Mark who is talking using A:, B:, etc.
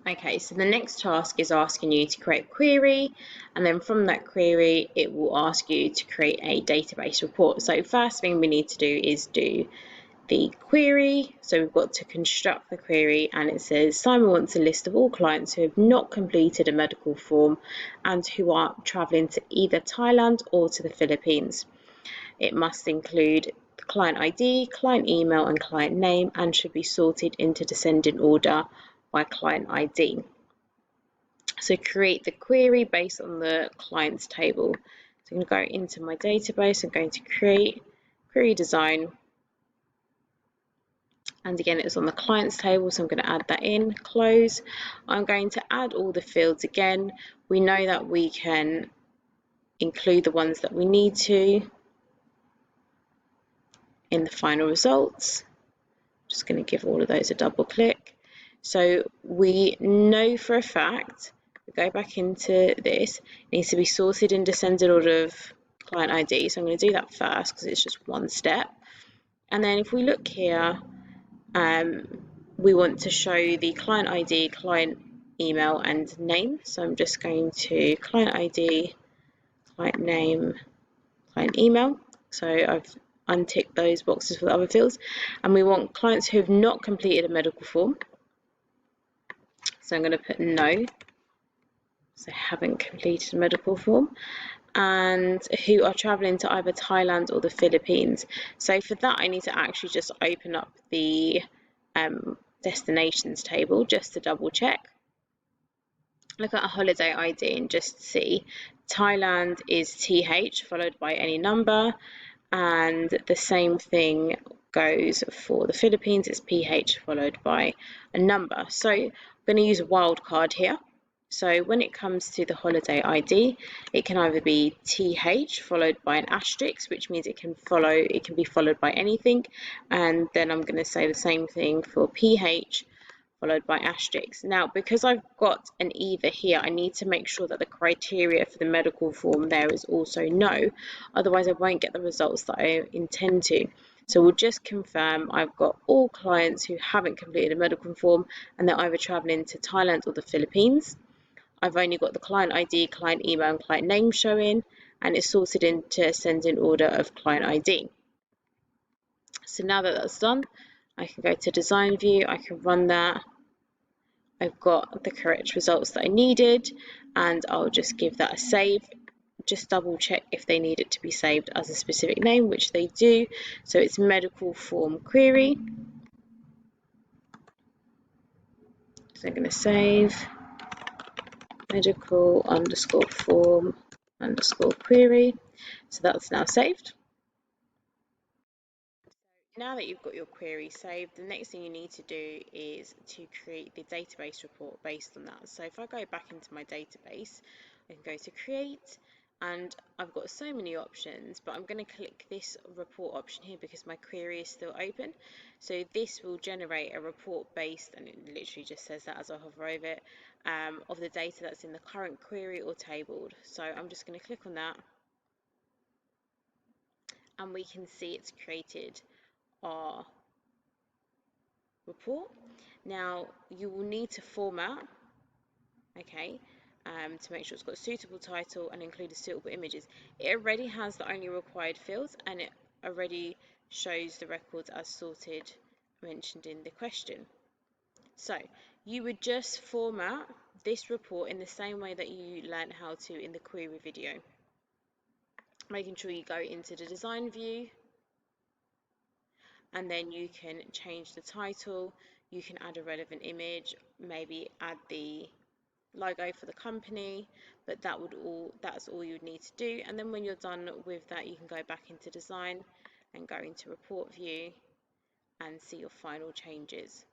A: Okay, so the next task is asking you to create a query, and then from that query it will ask you to create a database report. So first thing we need to do is do the query. So we've got to construct the query, and it says Simon wants a list of all clients who have not completed a medical form and who are travelling to either Thailand or to the Philippines. It must include the client ID, client email and client name, and should be sorted into descending order by client ID. So create the query based on the client's table. So I'm going to go into my database. I'm going to create query design, and again it's on the client's table, so I'm going to add that in, close. I'm going to add all the fields again. We know that we can include the ones that we need to in the final results. Just going to give all of those a double click. So we know for a fact, we go back into this, it needs to be sorted in descending order of client ID. So I'm going to do that first because it's just one step. And then if we look here, we want to show the client ID, client email and name. So I'm just going to client ID, client name, client email. So I've untick those boxes for the other fields, and we want clients who have not completed a medical form. So I'm going to put no, so haven't completed a medical form, and who are traveling to either Thailand or the Philippines. So for that I need to actually just open up the destinations table just to double check. Look at a holiday ID and just see Thailand is TH followed by any number, and the same thing goes for the Philippines. It's PH followed by a number. So I'm going to use a wildcard here. So when it comes to the holiday ID, it can either be TH followed by an asterisk, which means it can be followed by anything, and then I'm going to say the same thing for PH followed by asterisks. Now, because I've got an either here, I need to make sure that the criteria for the medical form there is also no, otherwise I won't get the results that I intend to. So we'll just confirm I've got all clients who haven't completed a medical form and they're either traveling to Thailand or the Philippines. I've only got the client ID, client email and client name showing, and it's sorted into ascending order of client ID. So now that that's done, I can go to design view, I can run that. I've got the correct results that I needed, and I'll just give that a save. Just double check if they need it to be saved as a specific name, which they do. So it's medical form query. So I'm going to save medical underscore form underscore query. So that's now saved. Now that you've got your query saved, the next thing you need to do is to create the database report based on that. So if I go back into my database, I can go to create, and I've got so many options, but I'm going to click this report option here because my query is still open. So this will generate a report based, and it literally just says that as I hover over it, of the data that's in the current query or tabled. So I'm just going to click on that, and we can see it's created our report. Now you will need to format, okay, to make sure it's got a suitable title and include suitable images. It already has the only required fields, and it already shows the records as sorted mentioned in the question. So you would just format this report in the same way that you learned how to in the query video, making sure you go into the design view, and then you can change the title, you can add a relevant image, maybe add the logo for the company, but that's all you would need to do. And then when you're done with that, you can go back into design and go into report view and see your final changes.